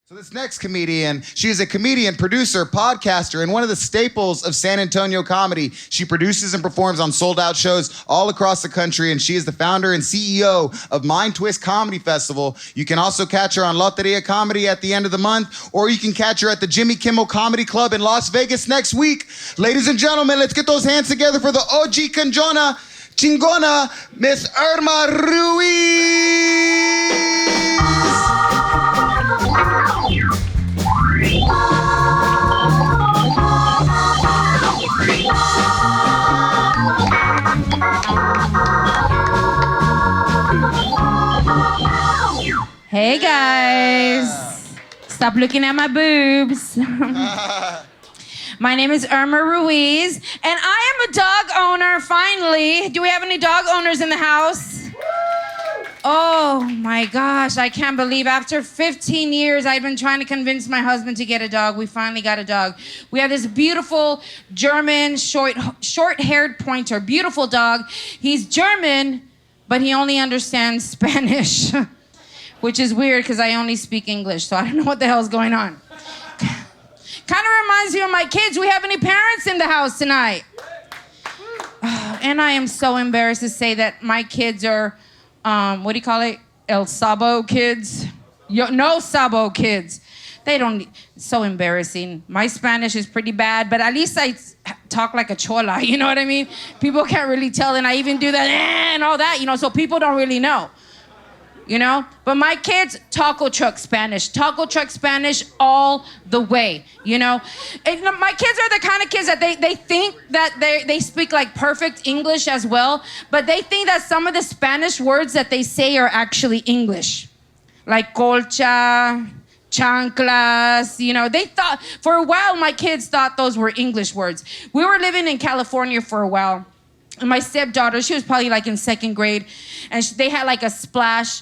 So this next comedian, she is a comedian, producer, podcaster, and one of the staples of San Antonio comedy. She produces and performs on sold-out shows all across the country, and she is the founder and CEO of Mind Twist Comedy Festival. You can also catch her on Loteria Comedy at the end of the month, or you can catch her at the Jimmy Kimmel Comedy Club in Las Vegas next week. Ladies and gentlemen, let's get those hands together for the OG Chingona, Miss Irma Ruiz. Hey guys, stop looking at my boobs. My name is Irma Ruiz, and I am a dog owner, finally. Do we have any dog owners in the house? Oh my gosh, I can't believe after 15 years I've been trying to convince my husband to get a dog. We finally got a dog. We have this beautiful German short-haired pointer, beautiful dog. He's German, but he only understands Spanish, which is weird because I only speak English, so I don't know what the hell's going on. Kind of reminds me of my kids. We have any parents in the house tonight? And I am so embarrassed to say that my kids are, what do you call it? El Sabo kids? No Sabo kids. They don't, it's so embarrassing. My Spanish is pretty bad, but at least I talk like a chola, you know what I mean? People can't really tell, and I even do that and all that, so people don't really know. But my kids, taco truck Spanish all the way, And my kids are the kind of kids that they think that they speak like perfect English as well, but they think that some of the Spanish words that they say are actually English. Like colcha, chanclas, they thought, for a while, my kids thought those were English words. We were living in California for a while. And my stepdaughter, she was probably like in second grade, and they had like a splash,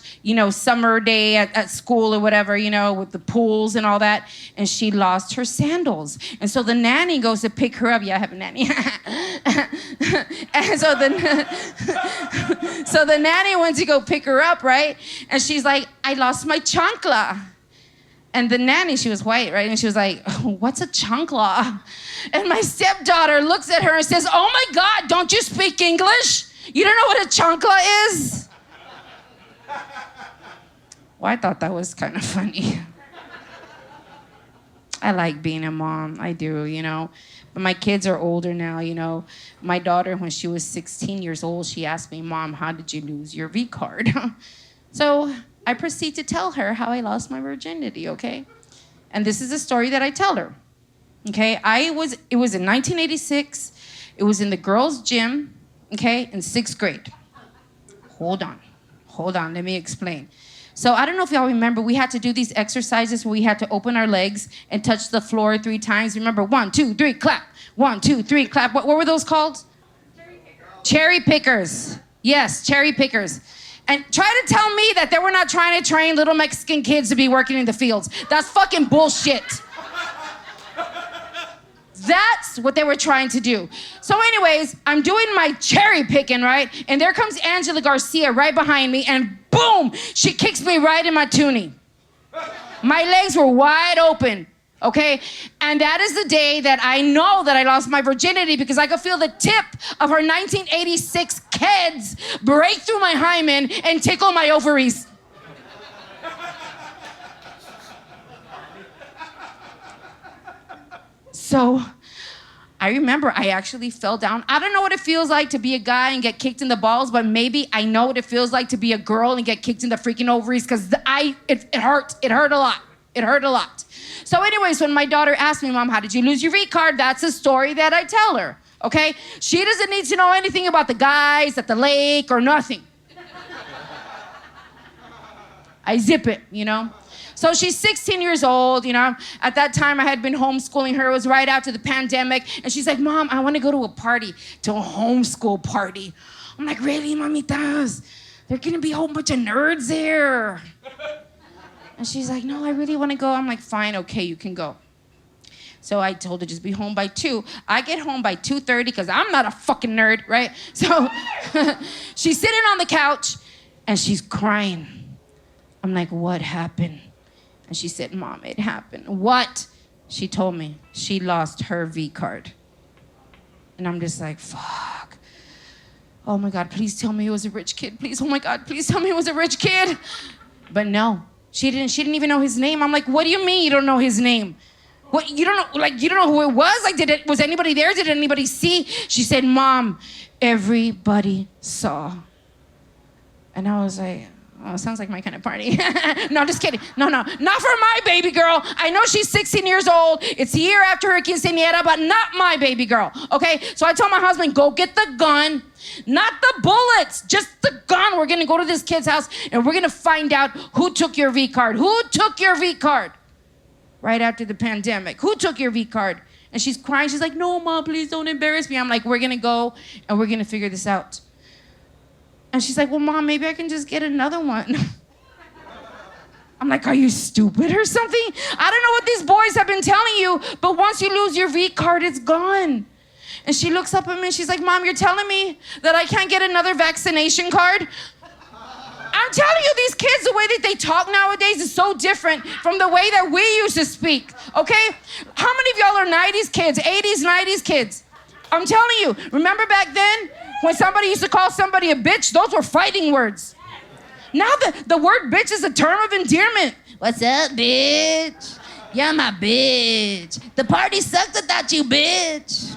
summer day at school or whatever, with the pools and all that, and she lost her sandals. And so the nanny goes to pick her up. Yeah, I have a nanny. And so the nanny went to go pick her up, right? And she's like, I lost my chancla. And the nanny, she was white, right? And she was like, what's a chancla? And my stepdaughter looks at her and says, oh my God, don't you speak English? You don't know what a chancla is? Well, I thought that was kind of funny. I like being a mom, I do, But my kids are older now, My daughter, when she was 16 years old, she asked me, Mom, how did you lose your V card? So I proceed to tell her how I lost my virginity, okay? And this is a story that I tell her, okay? It was in 1986. It was in the girls' gym, okay, in 6th grade. Hold on, let me explain. So I don't know if y'all remember, we had to do these exercises where we had to open our legs and touch the floor 3 times. Remember, 1, 2, 3, clap. 1, 2, 3, clap. What were those called? Cherry pickers. Yes, cherry pickers. And try to tell me that they were not trying to train little Mexican kids to be working in the fields. That's fucking bullshit. That's what they were trying to do. So anyways, I'm doing my cherry picking, right? And there comes Angela Garcia right behind me, and boom, she kicks me right in my toonie. My legs were wide open, okay? And that is the day that I know that I lost my virginity, because I could feel the tip of her 1986 Keds break through my hymen and tickle my ovaries. So I remember I actually fell down. I don't know what it feels like to be a guy and get kicked in the balls, but maybe I know what it feels like to be a girl and get kicked in the freaking ovaries, because it hurt. It hurt a lot. It hurt a lot. So anyways, when my daughter asked me, Mom, how did you lose your V card? That's a story that I tell her, okay? She doesn't need to know anything about the guys at the lake or nothing. I zip it, So she's 16 years old, At that time, I had been homeschooling her. It was right after the pandemic. And she's like, Mom, I want to go to a homeschool party. I'm like, really, mamitas? There's going to be a whole bunch of nerds there. And she's like, no, I really want to go. I'm like, fine, okay, you can go. So I told her just be home by 2. I get home by 2:30 because I'm not a fucking nerd, right? So she's sitting on the couch and she's crying. I'm like, what happened? And she said, Mom, it happened. What? She told me she lost her V card. And I'm just like, fuck. Oh my God, please tell me it was a rich kid. Please, oh my God, please tell me it was a rich kid. But no, she didn't even know his name. I'm like, what do you mean you don't know his name? What, you don't know who it was? Like, was anybody there? Did anybody see? She said, Mom, everybody saw. And I was like, oh, sounds like my kind of party. No, just kidding. No, not for my baby girl. I know she's 16 years old. It's a year after her quinceañera, but not my baby girl, okay? So I told my husband, go get the gun, not the bullets, just the gun. We're gonna go to this kid's house and we're gonna find out who took your V card. Who took your V card? Right after the pandemic. Who took your V card? And she's crying. She's like, no, Mom, please don't embarrass me. I'm like, we're gonna go and we're gonna figure this out. And she's like, well, Mom, maybe I can just get another one. I'm like, are you stupid or something? I don't know what these boys have been telling you, but once you lose your V card, it's gone. And she looks up at me and she's like, Mom, you're telling me that I can't get another vaccination card? I'm telling you, these kids, the way that they talk nowadays is so different from the way that we used to speak, okay? How many of y'all are 90s kids, 80s, 90s kids? I'm telling you, remember back then when somebody used to call somebody a bitch? Those were fighting words. Now the word bitch is a term of endearment. What's up, bitch? You're my bitch. The party sucked without you, bitch.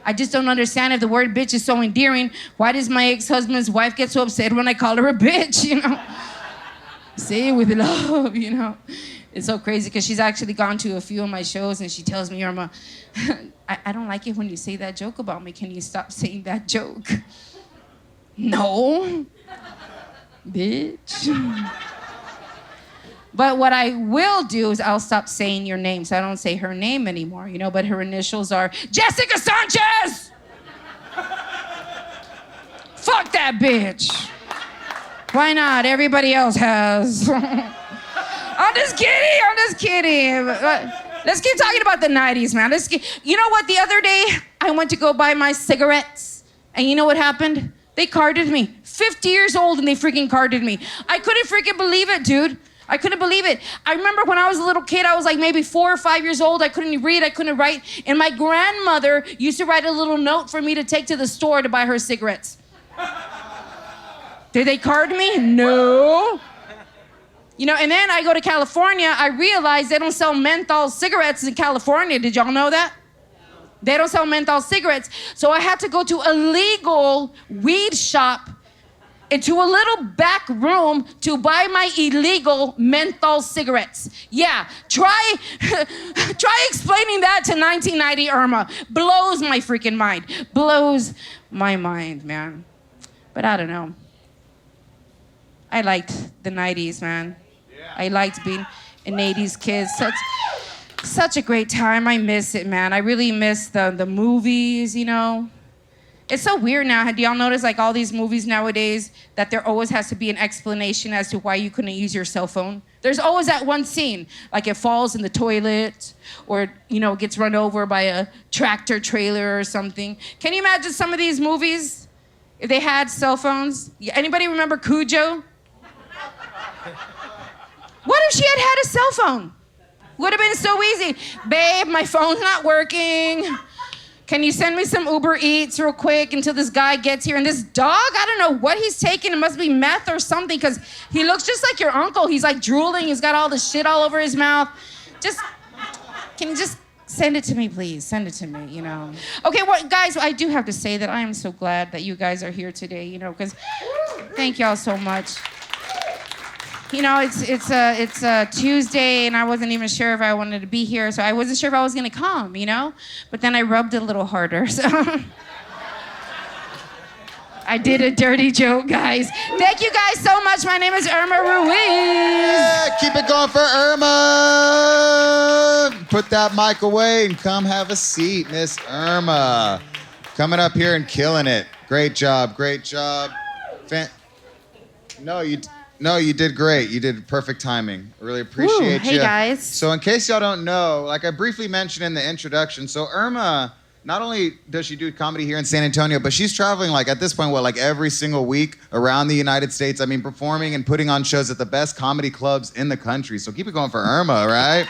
I just don't understand if the word bitch is so endearing. Why does my ex-husband's wife get so upset when I call her a bitch, you know? Say it with love, you know? It's so crazy because she's actually gone to a few of my shows and she tells me, Irma, I don't like it when you say that joke about me. Can you stop saying that joke? No. Bitch. But what I will do is I'll stop saying your name, so I don't say her name anymore, you know, but her initials are Jessica Sanchez! Fuck that bitch. Why not? Everybody else has. I'm just kidding. Let's keep talking about the 90s, man. You know what? The other day, I went to go buy my cigarettes, and you know what happened? They carded me. 50 years old, and they freaking carded me. I couldn't freaking believe it, dude. I couldn't believe it. I remember when I was a little kid, I was like maybe 4 or 5 years old. I couldn't read, I couldn't write. And my grandmother used to write a little note for me to take to the store to buy her cigarettes. Did they card me? No. You know, and then I go to California, I realized they don't sell menthol cigarettes in California. Did y'all know that? They don't sell menthol cigarettes. So I had to go to a legal weed shop into a little back room to buy my illegal menthol cigarettes. Yeah, try explaining that to 1990 Irma. Blows my freaking mind. Blows my mind, man. But I don't know. I liked the 90s, man. Yeah. I liked being an 80s kid. Such a great time. I miss it, man. I really miss the movies, you know. It's so weird now. Do y'all notice like all these movies nowadays that there always has to be an explanation as to why you couldn't use your cell phone? There's always that one scene, like it falls in the toilet or, you know, gets run over by a tractor trailer or something. Can you imagine some of these movies if they had cell phones? Anybody remember Cujo? What if she had a cell phone? Would have been so easy. Babe, my phone's not working. Can you send me some Uber Eats real quick until this guy gets here? And this dog, I don't know what he's taking. It must be meth or something because he looks just like your uncle. He's like drooling. He's got all the shit all over his mouth. Can you just send it to me, please? Send it to me, you know. Okay, well, guys, I do have to say that I am so glad that you guys are here today, you know, because thank y'all so much. You know, it's a Tuesday, and I wasn't even sure if I wanted to be here, so I wasn't sure if I was gonna come, you know? But then I rubbed it a little harder, so. I did a dirty joke, guys. Thank you guys so much. My name is Irma Ruiz. Yeah, keep it going for Irma. Put that mic away and come have a seat, Miss Irma. Coming up here and killing it. Great job, great job. No, you did great. You did perfect timing. I really appreciate you. Hey, guys. So in case y'all don't know, like I briefly mentioned in the introduction, so Irma not only does she do comedy here in San Antonio, but she's traveling like at this point, like every single week around the United States. I mean, performing and putting on shows at the best comedy clubs in the country. So keep it going for Irma, right?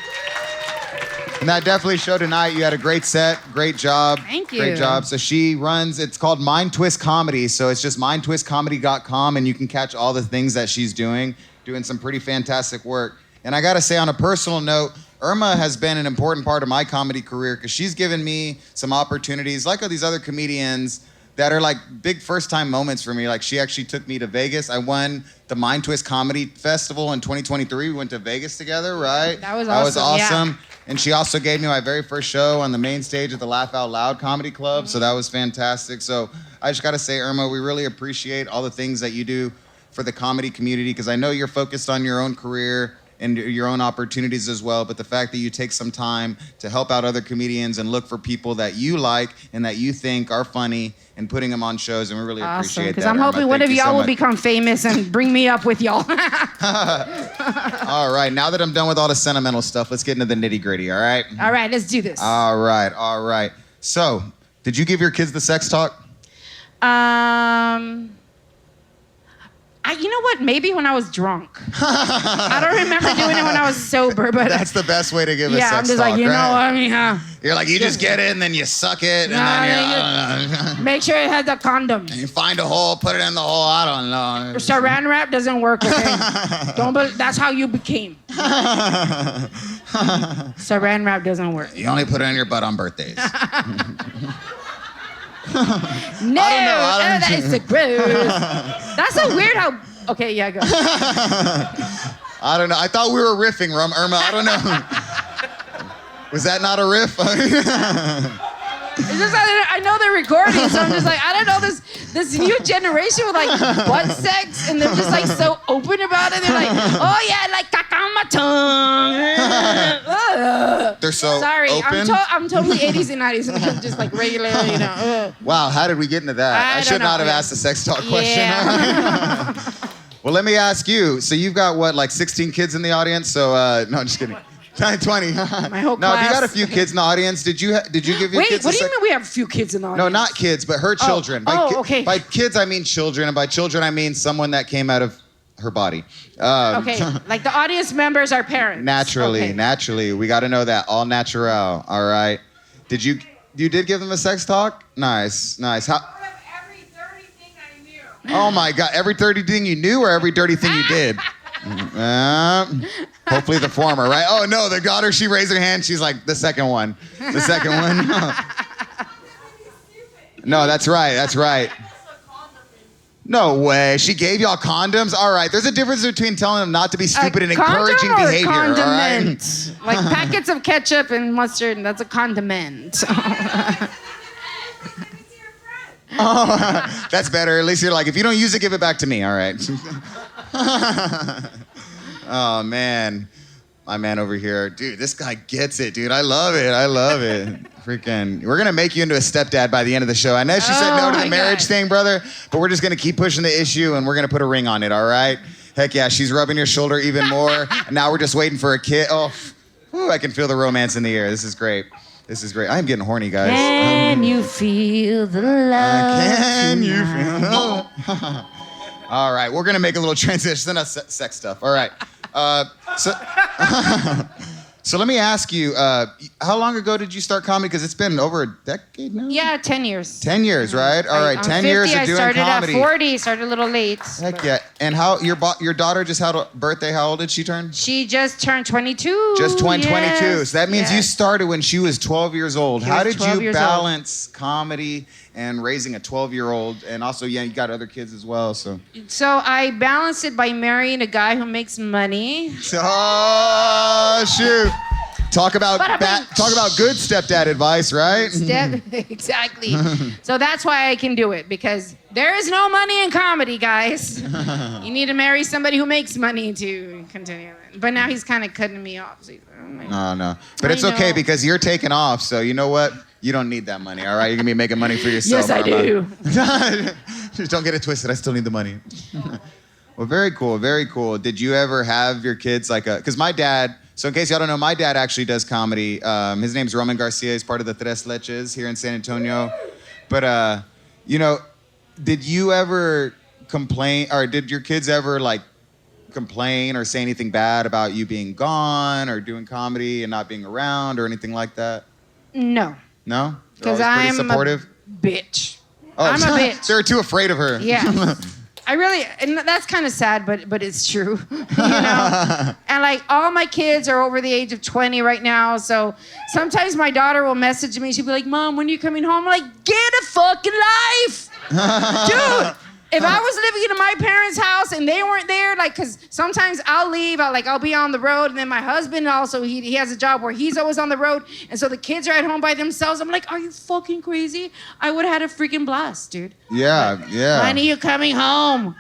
And that definitely showed tonight. You had a great set, great job. Thank you. Great job. So she runs, it's called Mind Twist Comedy. So it's just mindtwistcomedy.com and you can catch all the things that she's doing some pretty fantastic work. And I gotta say on a personal note, Irma has been an important part of my comedy career because she's given me some opportunities, like all these other comedians, that are like big first-time moments for me. Like she actually took me to Vegas. I won the Mind Twist Comedy Festival in 2023. We went to Vegas together, right? That was awesome. Yeah. And she also gave me my very first show on the main stage at the Laugh Out Loud Comedy Club. So that was fantastic. So I just gotta say, Irma, we really appreciate all the things that you do for the comedy community because I know you're focused on your own career and your own opportunities as well, but the fact that you take some time to help out other comedians and look for people that you like and that you think are funny and putting them on shows, and we really appreciate that. Because I'm hoping one of y'all will become famous and bring me up with y'all. All right, now that I'm done with all the sentimental stuff, let's get into the nitty-gritty, all right? All right, let's do this. All right. So, did you give your kids the sex talk? You know what? Maybe when I was drunk. I don't remember doing it when I was sober, but that's the best way to give a sex talk. Yeah, I'm just like, you know what I mean, huh? You're like, you just get it and then you suck it and then you make sure it has a condom. And you find a hole, put it in the hole. I don't know. Saran wrap doesn't work. Okay, that's how you became. Saran wrap doesn't work. You only put it in your butt on birthdays. No, I don't know. That is so gross. That's so weird how... Okay, yeah, go. I don't know. I thought we were riffing, Irma. I don't know. Was that not a riff? It's just, I know they're recording, so I'm just like, I don't know, this new generation with like butt sex, and they're just like so open about it. They're like, oh yeah, like caca on my tongue. They're so sorry, open. I'm totally 80s and 90s, and I'm just like regular, you know. Wow, how did we get into that? I should not have asked the sex talk question. Yeah. Well, let me ask you. So you've got what, like 16 kids in the audience? So no, I'm just kidding. 20. My whole class. No, if you got a few kids in the audience, did you give your kids? Wait, what do you mean we have a few kids in the audience? No, not kids, but her children. Okay. By kids, I mean children, and by children, I mean someone that came out of her body. Okay, like the audience members are parents. Naturally. We got to know that. All natural. All right. You did give them a sex talk? Nice. How? Every dirty thing I knew. Oh my God! Every dirty thing you knew, or every dirty thing you did? Hopefully the former, right? Oh no, the daughter, she raised her hand. She's like, the second one. No, that's right. No way. She gave y'all condoms? All right. There's a difference between telling them not to be stupid and encouraging behavior. All right? Like packets of ketchup and mustard, that's a condiment. Oh, that's better. At least you're like, if you don't use it, give it back to me. All right. Oh, man. My man over here. Dude, this guy gets it, dude. I love it. Freaking. We're going to make you into a stepdad by the end of the show. I know she said no to the marriage thing, brother, but we're just going to keep pushing the issue, and we're going to put a ring on it, all right? Heck yeah, she's rubbing your shoulder even more. And now we're just waiting for a kid. Oh, whew, I can feel the romance in the air. This is great. I am getting horny, guys. Can you feel the love? Can you feel? All right, we're gonna make a little transition to sex stuff. All right, so let me ask you, how long ago did you start comedy? Because it's been over a decade now. Yeah, 10 years. 10 years, right? All right, 10 50, years of doing comedy. I started at 40, started a little late. Heck yeah! And how your daughter just had a birthday? How old did she turn? She just turned 22. Just turned 22. Yes. So that means you started when she was 12 years old. How did you balance comedy and raising a 12-year-old? And also, yeah, you got other kids as well. So I balanced it by marrying a guy who makes money. Oh shoot! Talk about good stepdad advice, right? Exactly. So that's why I can do it, because there is no money in comedy, guys. You need to marry somebody who makes money to continue it. But now he's kind of cutting me off. So No. But it's okay because you're taking off. So you know what? You don't need that money, all right? You're going to be making money for yourself. Yes, I do. Just don't get it twisted. I still need the money. Well, very cool. Did you ever have your kids because my dad So in case y'all don't know, my dad actually does comedy. His name's Roman Garcia. He's part of the Tres Leches here in San Antonio. But, you know, did you ever complain, or did your kids ever, like, complain or say anything bad about you being gone or doing comedy and not being around or anything like that? No. No? Because I'm I'm supportive? a bitch. Oh, I'm a bitch. They're too afraid of her. Yeah. I really, and that's kind of sad, but it's true, you know? And like all my kids are over the age of 20 right now, so sometimes my daughter will message me, she'll be like, Mom, when are you coming home? I'm like, get a fucking life! Dude, if I was living in my parents' house and they weren't there, like, cause sometimes I'll leave, I'll be on the road, and then my husband also, he has a job where he's always on the road, and so the kids are at home by themselves. I'm like, are you fucking crazy? I would have had a freaking blast, dude. Yeah, but, yeah. When are you coming home?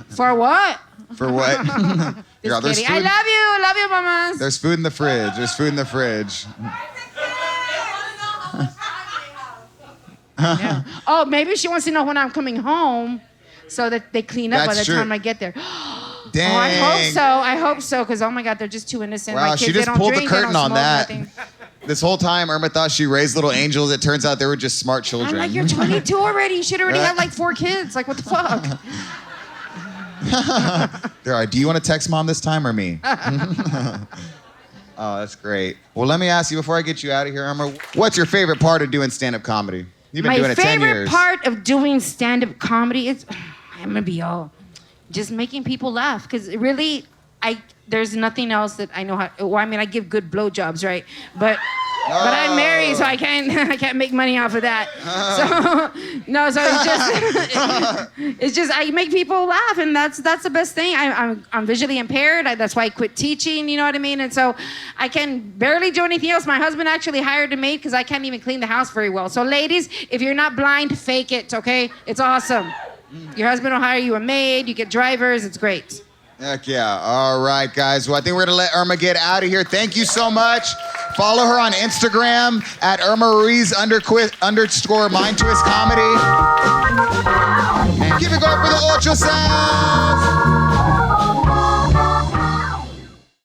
For what? For what? Just kidding. I love you, mamas. There's food in the fridge. There's food in the fridge. Yeah. Oh, maybe she wants to know when I'm coming home so that they clean up by the time I get there. Dang. Oh, I hope so, because oh my God, they're just too innocent. Wow, my kids, she just they don't pulled drink, the curtain they don't on smoke, that. nothing. This whole time, Irma thought she raised little angels. It turns out they were just smart children. I'm like, you're 22 already. You should already have like 4 kids. Like, what the fuck? They're like, do you want to text Mom this time or me? Oh, that's great. Well, let me ask you before I get you out of here, Irma, what's your favorite part of doing stand-up comedy? You've been doing it 10 years. My favorite part of doing stand-up comedy is, I'm gonna be all, just making people laugh. Because really, there's nothing else that I know how. Well, I mean, I give good blowjobs, right? But I'm married, so I can't make money off of that. So no, so it's just I make people laugh, and that's the best thing. I'm visually impaired. That's why I quit teaching. You know what I mean? And so I can barely do anything else. My husband actually hired a maid because I can't even clean the house very well. So ladies, if you're not blind, fake it. Okay, it's awesome. Your husband will hire you a maid. You get drivers. It's great. Heck yeah. All right, guys. Well, I think we're going to let Irma get out of here. Thank you so much. Follow her on Instagram at Irma Ruiz _Mind Twist Comedy. And keep it going for the ultrasound.